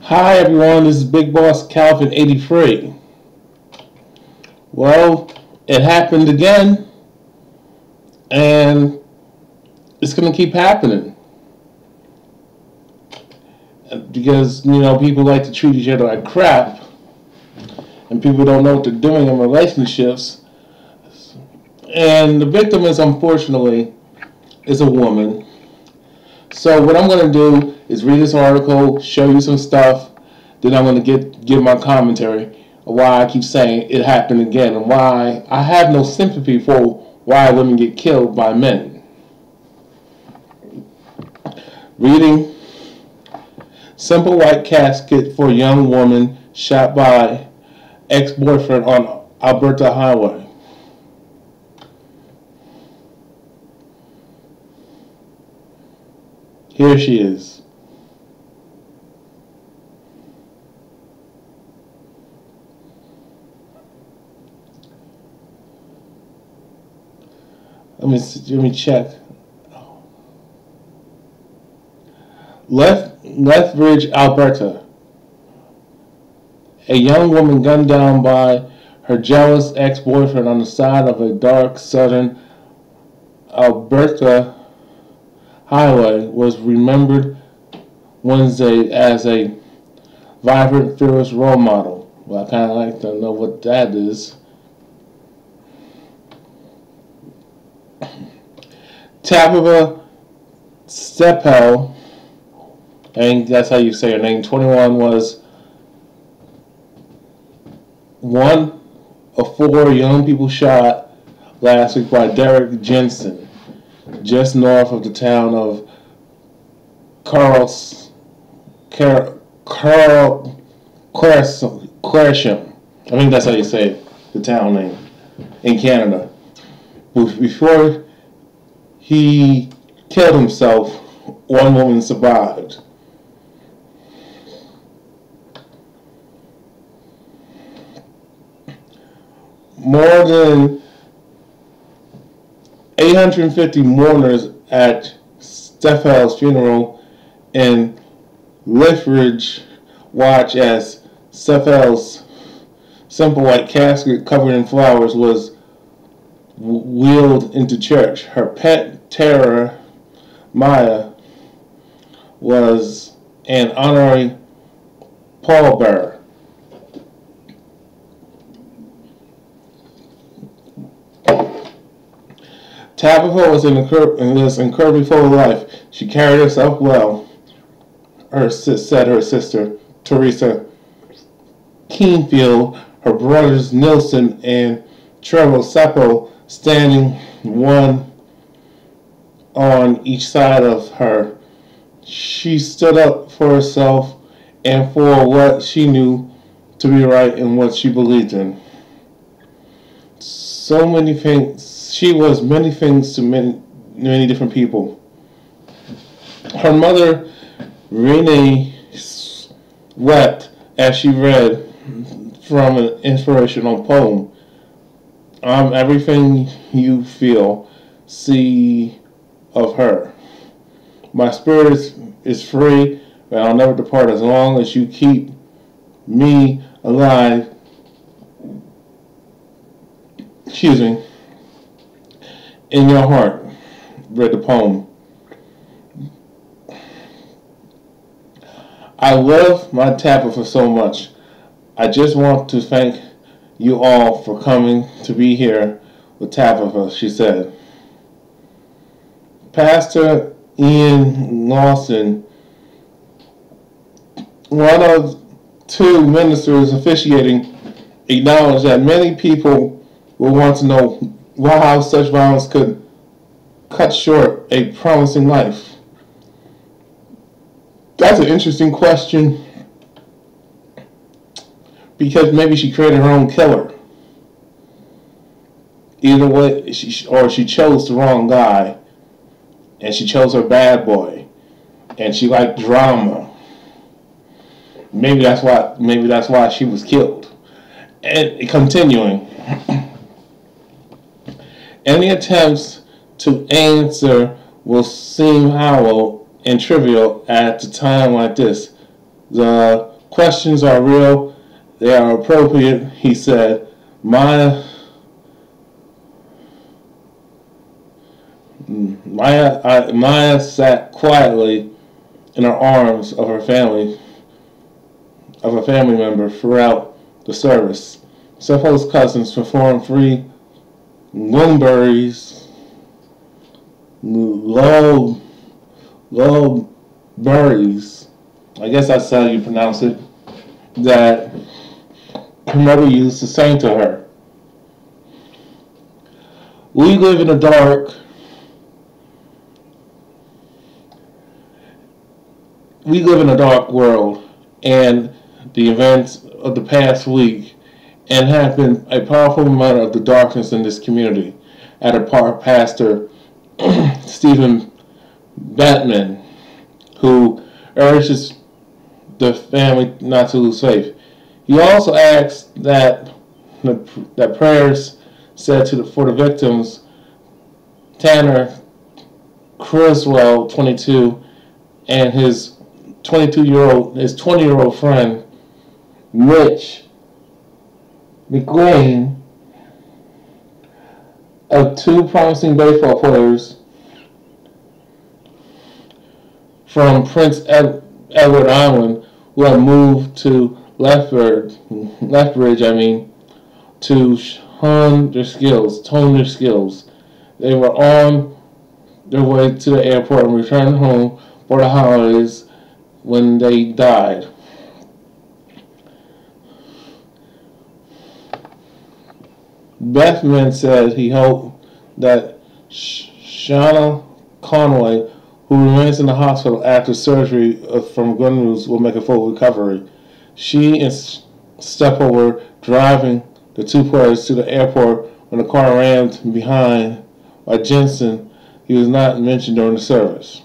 Hi everyone, this is Big Boss Calvin 83. Well, it happened again, and it's going to keep happening. Because, people like to treat each other like crap, and people don't know what they're doing in relationships. And the victim is, unfortunately, is a woman. So what I'm going to do is read this article, show you some stuff, then I'm going to give my commentary of why I keep saying it happened again, and why I have no sympathy for why women get killed by men. Reading: simple white casket for young woman shot by ex-boyfriend on Alberta Highway. Here she is. Let me check. Lethbridge, Alberta. A young woman gunned down by her jealous ex-boyfriend on the side of a dark southern Alberta highway was remembered Wednesday as a vibrant, fearless role model. Well, I kind of like to know what that is. Tabitha Stepel, I think that's how you say her name, 21, was one of four young people shot last week by Derek Jensen, just north of the town of Claresham. I think that's how you say it, the town name, in Canada. Before he killed himself, one woman survived. More than 850 mourners at Stephel's funeral in Lethbridge watch as Stephel's simple white casket covered in flowers was wheeled into church. Her pet terror, Maya, was an honorary pallbearer. Tabitha was incredibly full of life. She carried herself well, said her sister, Teresa Keenfield. Her brothers, Nilsson and Trevor Seppo, standing one on each side of her. She stood up for herself and for what she knew to be right and what she believed in. So many things. She was many things to many different people. Her mother, Renee, wept as she read from an inspirational poem. I'm everything you feel, see of her. My spirit is free, and I'll never depart as long as you keep me alive. In your heart. Read the poem. I love my Tabitha so much. I just want to thank you all for coming to be here with Tabitha, she said. Pastor Ian Lawson, one of two ministers officiating, acknowledged that many people will want to know how such violence could cut short a promising life. That's an interesting question, because maybe she created her own killer. Either way, she chose the wrong guy, and she chose her bad boy, and she liked drama. Maybe that's why she was killed. And continuing, any attempts to answer will seem hollow and trivial at a time like this. The questions are real. They are appropriate, he said. Maya sat quietly in her arms of a family member throughout the service. Sepho's cousins performed three Lumberries, Lowberries, I guess that's how you pronounce it, that her mother used to sing to her. We live in a dark world, and the events of the past week and have been a powerful reminder of the darkness in this community, added Pastor Stephen Batman, who urges the family not to lose faith. He also asks that prayers said for the victims, Tanner Criswell, 22, and his 20-year-old friend, Rich McLean, of two promising baseball players from Prince Edward Island who had moved to Lethbridge, to hone their skills. They were on their way to the airport and returned home for the holidays when they died. Bethman said he hoped that Shauna Conway, who remains in the hospital after surgery from gun wounds, will make a full recovery. She and Steppo were driving the two players to the airport when the car rammed behind by Jensen. He was not mentioned during the service.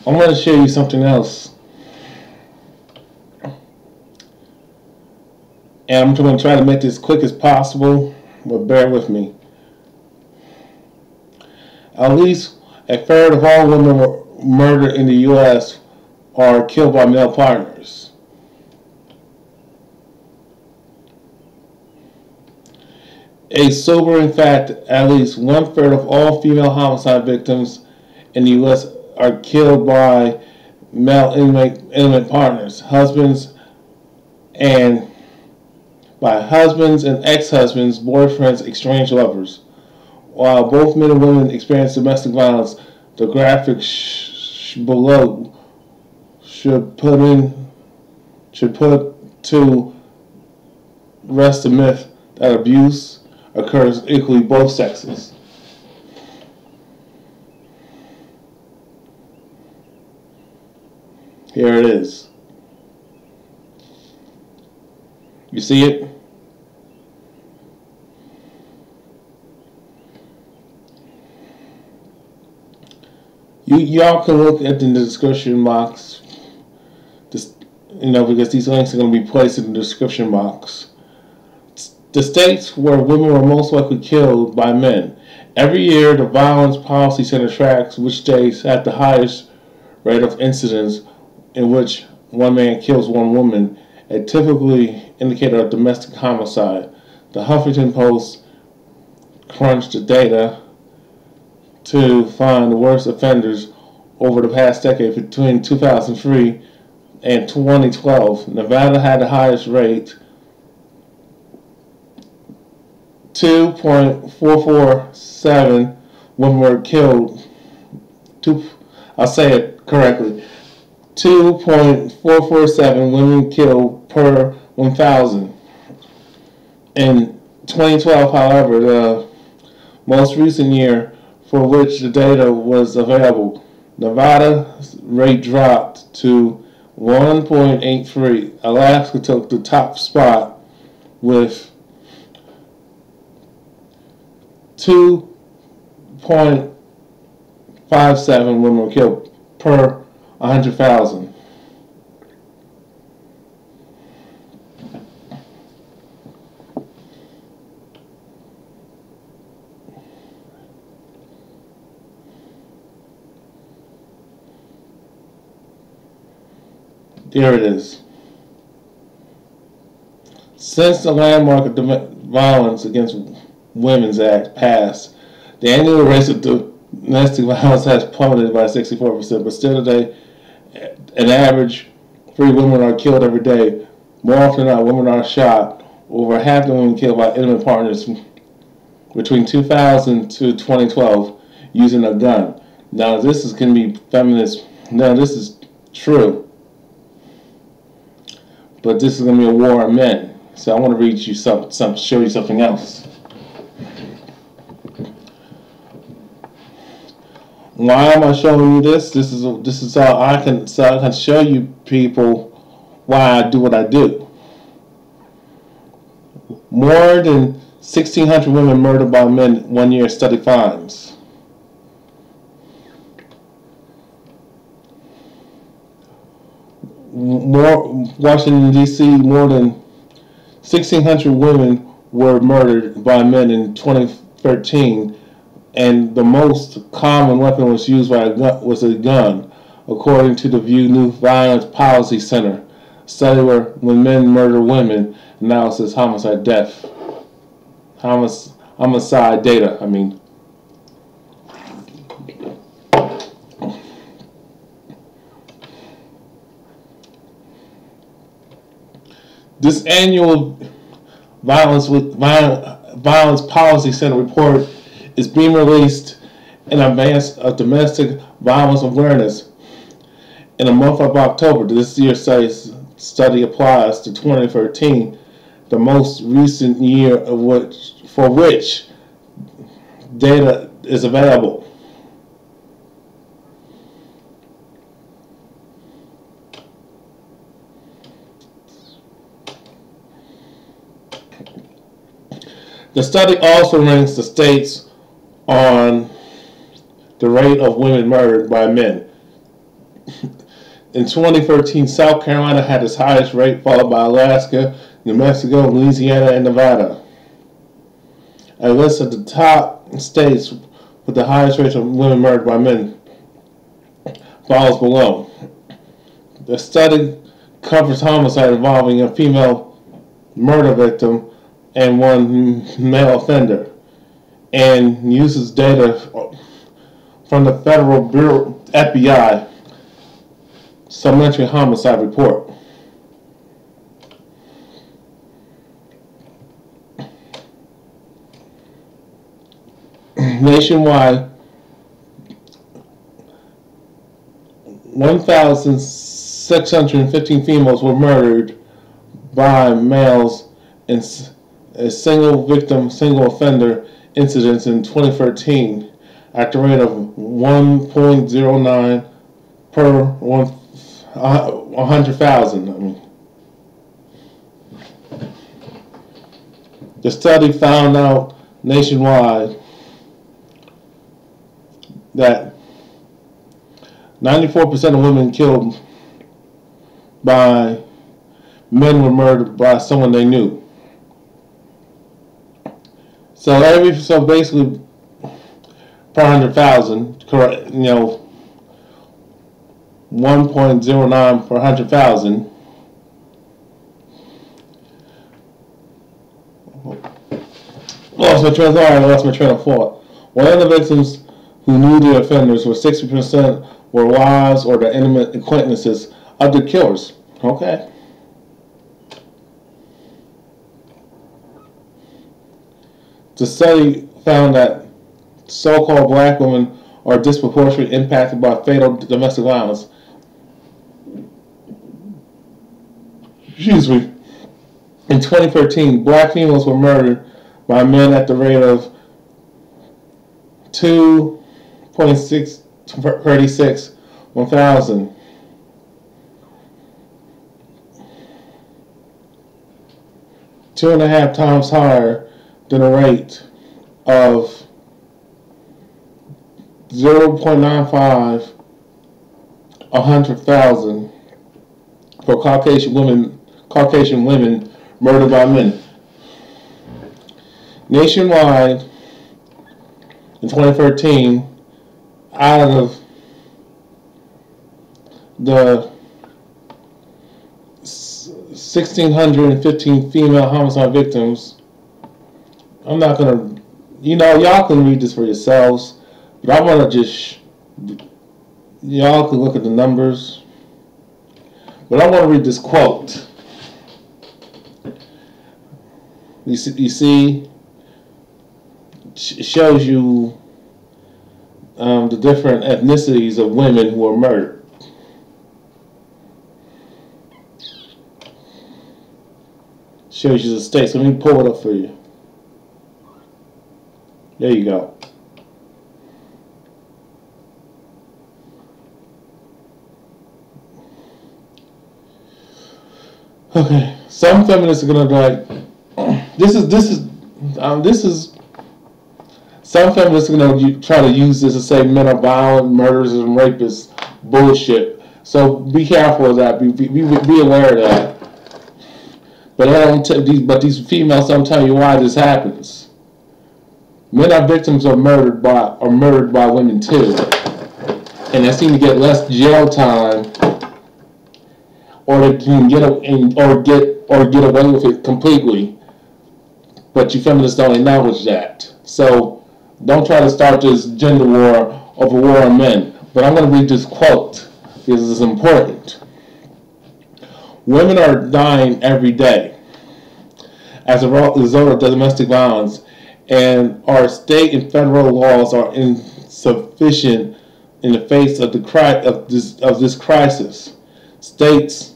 I'm going to show you something else. And I'm going to try to make this quick as possible, but bear with me. At least a third of all women murdered in the U.S. are killed by male partners. A sobering fact, at least one-third of all female homicide victims in the U.S. are killed by male intimate partners, husbands and ex-husbands, boyfriends, estranged lovers. While both men and women experience domestic violence, the graphic below should put to rest the myth that abuse occurs equally both sexes. Here it is. You see it? Y'all can look at the description box, because these links are going to be placed in the description box. The states where women were most likely killed by men. Every year, the Violence Policy Center tracks which states have the highest rate of incidents in which one man kills one woman, a typically indicator of domestic homicide. The Huffington Post crunched the data to find the worst offenders over the past decade between 2003 and 2012. Nevada had the highest rate, 2.447 women were killed. I'll say it correctly. 2.447 women killed per 1,000. In 2012, however, the most recent year for which the data was available, Nevada's rate dropped to 1.83. Alaska took the top spot with 2.57 women were killed per 100,000. There it is. Since the landmark Violence Against Women's Act passed, the annual rate of domestic violence has plummeted by 64%, but still today, an average 3 women are killed every day. More often than not, women are shot. Over half the women killed by intimate partners between 2000 to 2012 using a gun. Now, this is going to be feminist. Now, this is true. But this is going to be a war on men. So I want to read you show you something else. Why am I showing you this? This is so I can show you people why I do what I do. More than 1,600 women murdered by men 1 year, study finds. Washington, D.C., more than 1,600 women were murdered by men in 2013, and the most common weapon was used by a gun, according to the View New Violence Policy Center. A study where when men murder women, analysis homicide data. This annual Violence Policy Center report is being released in advance of domestic violence awareness in the month of October. This year's study applies to 2013, the most recent year for which data is available. The study also ranks the states on the rate of women murdered by men. In 2013, South Carolina had its highest rate, followed by Alaska, New Mexico, Louisiana, and Nevada. A list of the top states with the highest rate of women murdered by men follows below. The study covers homicide involving a female murder victim and one male offender, and uses data from the Federal Bureau FBI Supplementary Homicide Report. Nationwide, 1,615 females were murdered by males in a single victim, single offender incidents in 2013 at the rate of 1.09 per 100,000. The study found out nationwide that 94% of women killed by men were murdered by someone they knew. So basically per 100,000, correct? 1.09 per 100,000. Lost my train of thought. One of the victims who knew the offenders were 60% were wives or the intimate acquaintances of the killers. Okay. The study found that so-called black women are disproportionately impacted by fatal domestic violence. Excuse me. In 2013, black females were murdered by men at the rate of 2.636 1,000. Two and a half times higher than a rate of 0.95 100,000 for Caucasian women murdered by men. Nationwide, in 2013, out of the 1,615 female homicide victims. I'm not gonna, y'all can read this for yourselves, but I want to just, y'all can look at the numbers, but I want to read this quote. You see, it shows you the different ethnicities of women who are murdered. Shows you the states. Let me pull it up for you. There you go. Okay, some feminists are gonna be like, this is. Some feminists are gonna try to use this to say men are violent, murderers, and rapists. Bullshit. So be careful of that. Be aware of that. But these females don't tell you why this happens. Men are victims of murdered by women too, and they seem to get less jail time, or they can get away with it completely. But you feminists don't acknowledge that. So don't try to start this gender war over war on men. But I'm going to read this quote because it's important. Women are dying every day as a result of domestic violence, and our state and federal laws are insufficient in the face of this crisis. States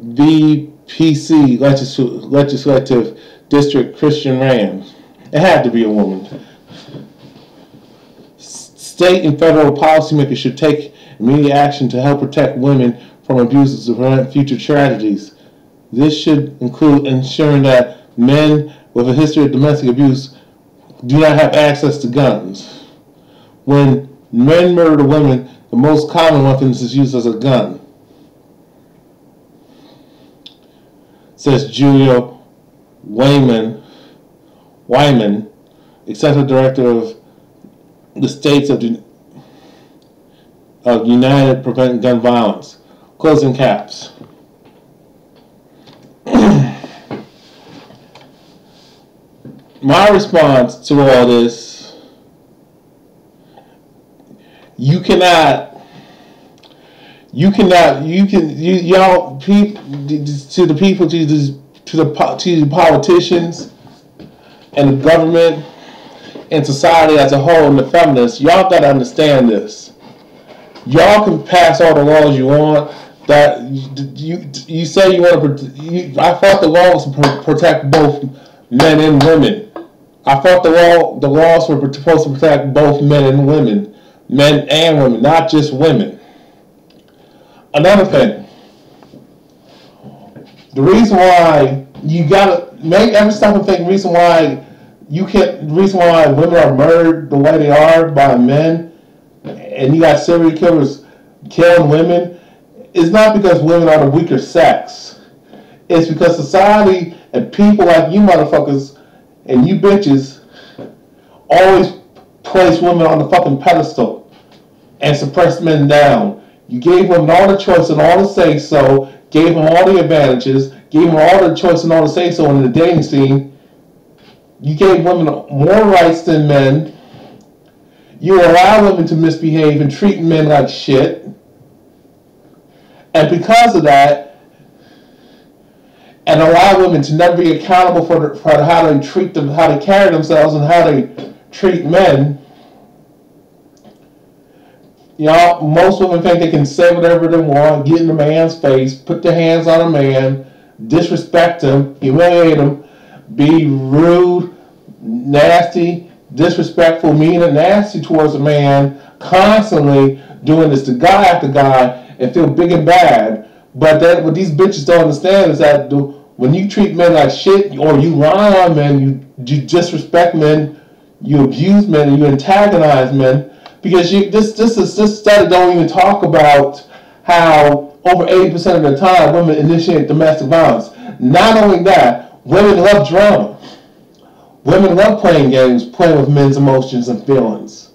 VPC legislative district Christian Rand. It had to be a woman. State and federal policymakers should take immediate action to help protect women from abuses to prevent future tragedies. This should include ensuring that men with a history of domestic abuse do not have access to guns. When men murder women, the most common weapon is used as a gun, says Julia Wyman, Executive Director of the States of United Prevent Gun Violence. Closing caps. My response to all this, y'all to the people, to the politicians and the government and society as a whole and the feminists, y'all gotta understand this. Y'all can pass all the laws you want. That you say you want to. I thought the law was to protect both men and women. I thought the laws were supposed to protect both men and women, not just women. Another thing, the reason why you gotta make every stop and think. The reason why women are murdered the way they are by men, and you got serial killers killing women, is not because women are the weaker sex. It's because society and people like you motherfuckers and you bitches always place women on the fucking pedestal and suppress men down. You gave women all the choice and all the say-so, gave them all the advantages, gave them all the choice and all the say-so in the dating scene. You gave women more rights than men. You allow women to misbehave and treat men like shit. And because of that, and allow women to never be accountable for how they treat them, how they carry themselves, and how they treat men. Most women think they can say whatever they want, get in a man's face, put their hands on a man, disrespect him, humiliate him, be rude, nasty, disrespectful, mean, and nasty towards a man, constantly doing this to guy after guy, and feel big and bad. But what these bitches don't understand is that when you treat men like shit, or you lie on men, you disrespect men, you abuse men, and you antagonize men, because this study don't even talk about how over 80% of the time women initiate domestic violence. Not only that, women love drama. Women love playing games, playing with men's emotions and feelings.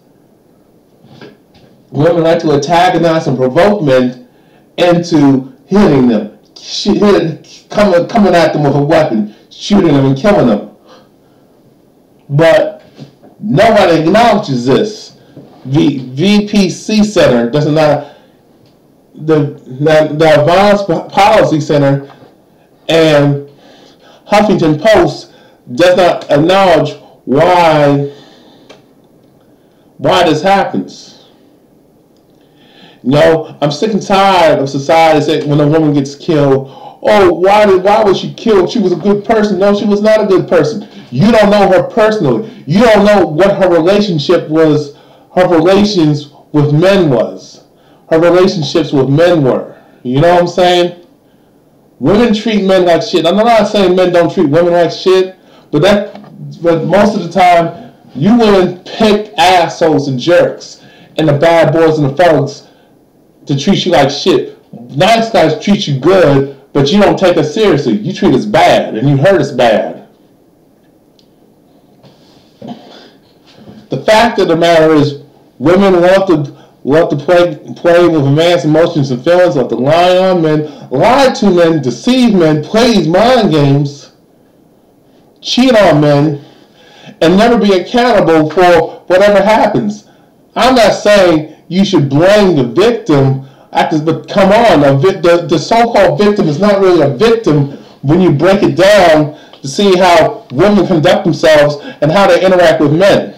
Women like to antagonize and provoke men into hitting them, coming at them with a weapon, shooting them and killing them. But nobody acknowledges this. The VPC Center does not, the Violence Policy Center and Huffington Post does not acknowledge why this happens. You know, I'm sick and tired of society saying when a woman gets killed, oh, why was she killed? She was a good person. No, she was not a good person. You don't know her personally. You don't know what her relationship was, her relations with men was. Her relationships with men were. You know what I'm saying? Women treat men like shit. I'm not saying men don't treat women like shit, but most of the time, you women pick assholes and jerks and the bad boys and the thugs to treat you like shit. Nice guys treat you good, but you don't take us seriously. You treat us bad, and you hurt us bad. The fact of the matter is, women love to play with a man's emotions and feelings, love to lie on men, lie to men, deceive men, play these mind games, cheat on men, and never be accountable for whatever happens. I'm not saying you should blame the victim, but come on, the so-called victim is not really a victim when you break it down to see how women conduct themselves and how they interact with men.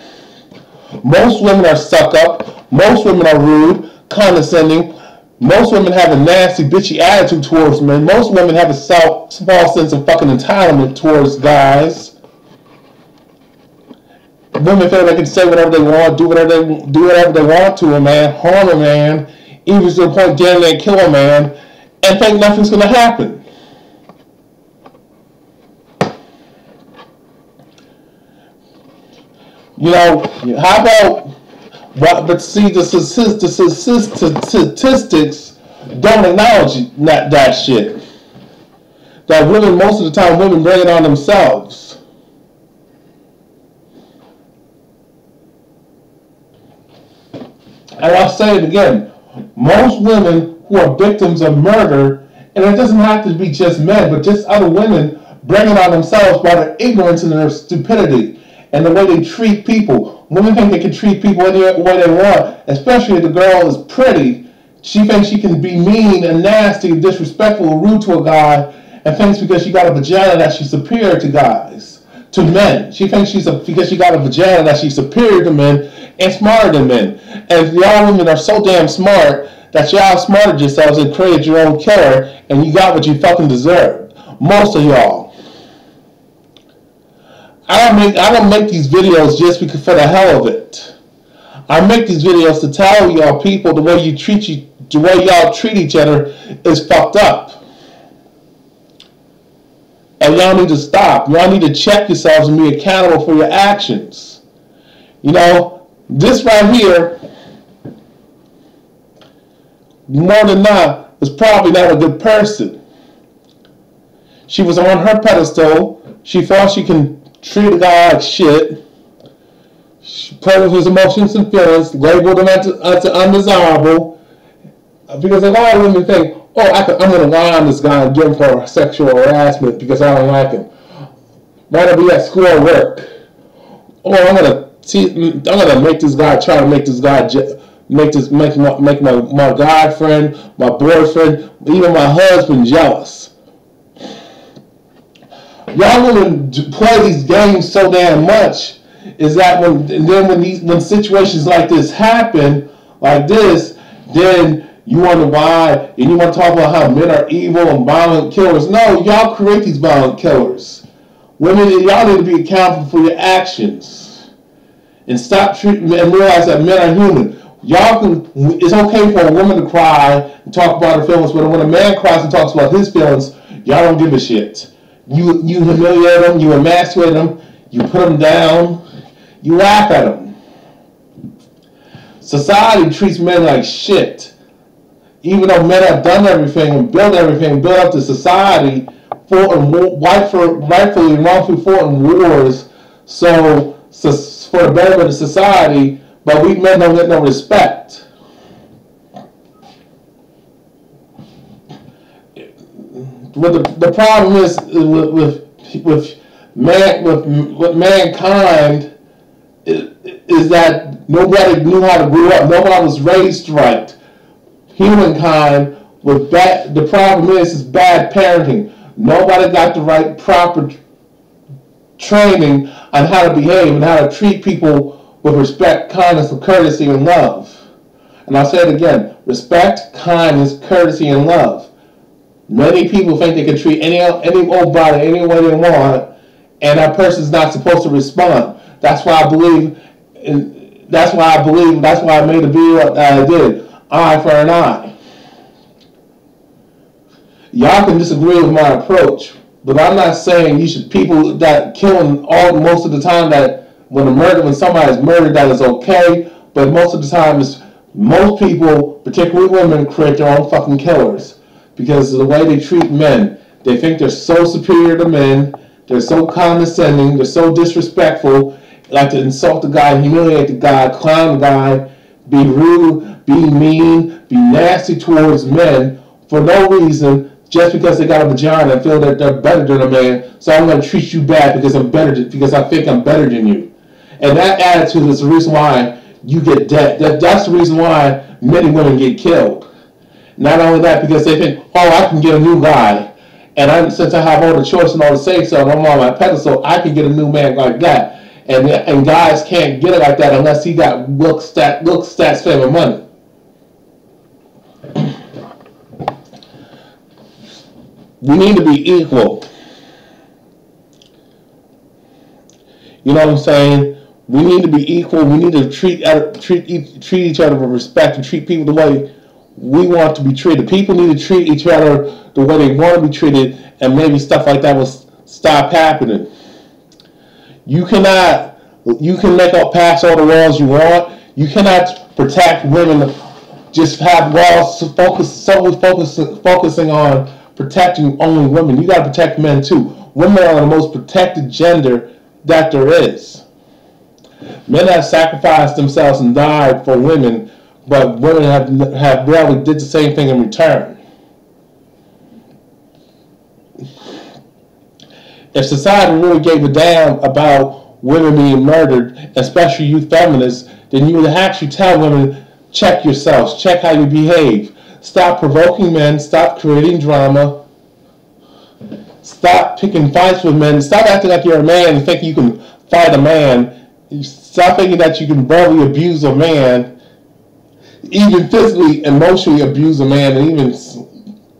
Most women are suck-up, most women are rude, condescending, most women have a nasty, bitchy attitude towards men, most women have a small sense of fucking entitlement towards guys. Women feel they can say whatever they want, do whatever they want to a man, harm a man, even to the point getting there and kill a man, and think nothing's going to happen. You know, how about? But see, the statistics don't acknowledge that shit. That women, most of the time, women bring it on themselves. And I'll say it again, most women who are victims of murder, and it doesn't have to be just men, but just other women, bring it on themselves by their ignorance and their stupidity and the way they treat people. Women think they can treat people any way they want, especially if the girl is pretty. She thinks she can be mean and nasty and disrespectful and rude to a guy, and thinks because she got a vagina that she's superior to guys, to men. She thinks because she got a vagina that she's superior to men and smarter than men. And y'all women are so damn smart that y'all outsmarted yourselves and created your own killer, and you got what you fucking deserved. Most of y'all. I don't make these videos just because for the hell of it. I make these videos to tell y'all people the way y'all treat each other is fucked up. And y'all need to stop. Y'all need to check yourselves and be accountable for your actions. You know, this right here, more than not, is probably not a good person. She was on her pedestal. She thought she can treat a guy like shit. She played with his emotions and feelings, labeled him as undesirable. Because a lot of women think, oh, I'm going to lie on this guy and give him for sexual harassment because I don't like him. Might be at school or work. Or I'm going to make this guy, try to make this guy, make my guy friend, my boyfriend, even my husband jealous. Y'all women play these games so damn much is that when situations like this happen, like this, then you wonder why, and you want to talk about how men are evil and violent killers. No, y'all create these violent killers. Women, y'all need to be accountable for your actions. And stop treating and realize that men are human. It's okay for a woman to cry and talk about her feelings, but when a man cries and talks about his feelings, y'all don't give a shit. You humiliate them, you emasculate them, you put them down, you laugh at them. Society treats men like shit. Even though men have done everything and built up the society, rightfully and wrongfully fought in wars, so for the betterment of society, but we men don't get no respect. the problem is with mankind is that nobody knew how to grow up. Nobody was raised right. Humankind with bad. The problem is bad parenting. Nobody got the right proper training on how to behave and how to treat people with respect, kindness, and courtesy and love. And I'll say it again: respect, kindness, courtesy, and love. Many people think they can treat any old body any way they want, and that person's not supposed to respond. That's why I believe. That's why I made the video that I did. Eye for an eye. Y'all can disagree with my approach, but I'm not saying you should. People that killing most of the time, that when somebody's murdered, that is okay. But most of the time, most people, particularly women, create their own fucking killers because of the way they treat men. They think they're so superior to men. They're so condescending. They're so disrespectful. Like to insult the guy, humiliate the guy, clown the guy, be rude, be mean, be nasty towards men for no reason, just because they got a vagina and feel that they're better than a man. So I'm going to treat you bad because because I think I'm better than you. And that attitude is the reason why you get dead. That's the reason why many women get killed. Not only that, because they think, oh, I can get a new guy. And since I have all the choice and all the say so, I'm on my pedestal, I can get a new man like that. And guys can't get it like that unless he got look stats, fame, and money. We need to be equal. You know what I'm saying? We need to be equal. We need to treat each other with respect and treat people the way we want to be treated. People need to treat each other the way they want to be treated, and maybe stuff like that will stop happening. You can make up pass all the laws you want. You cannot protect women. Just have laws focusing on protecting only women. You got to protect men too. Women are the most protected gender that there is. Men have sacrificed themselves and died for women, but women have rarely did the same thing in return. If society really gave a damn about women being murdered, especially you feminists, then you would actually tell women, check yourselves, check how you behave. Stop provoking men, stop creating drama, stop picking fights with men, stop acting like you're a man and thinking you can fight a man. Stop thinking that you can verbally abuse a man, even physically, emotionally abuse a man, and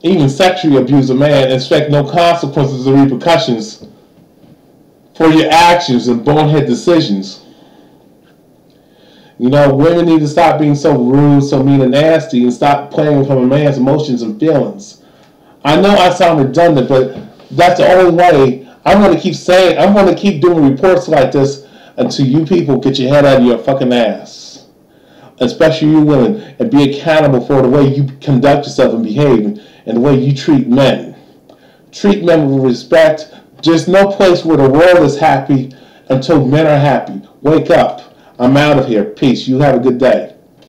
even sexually abuse a man, and expect no consequences or repercussions for your actions and bonehead decisions. You know, women need to stop being so rude, so mean and nasty, and stop playing with a man's emotions and feelings. I know I sound redundant, but that's the only way. I'm going to keep doing reports like this until you people get your head out of your fucking ass. Especially you women, and be accountable for the way you conduct yourself and behave, and the way you treat men. Treat men with respect. There's no place where the world is happy until men are happy. Wake up. I'm out of here. Peace. You have a good day.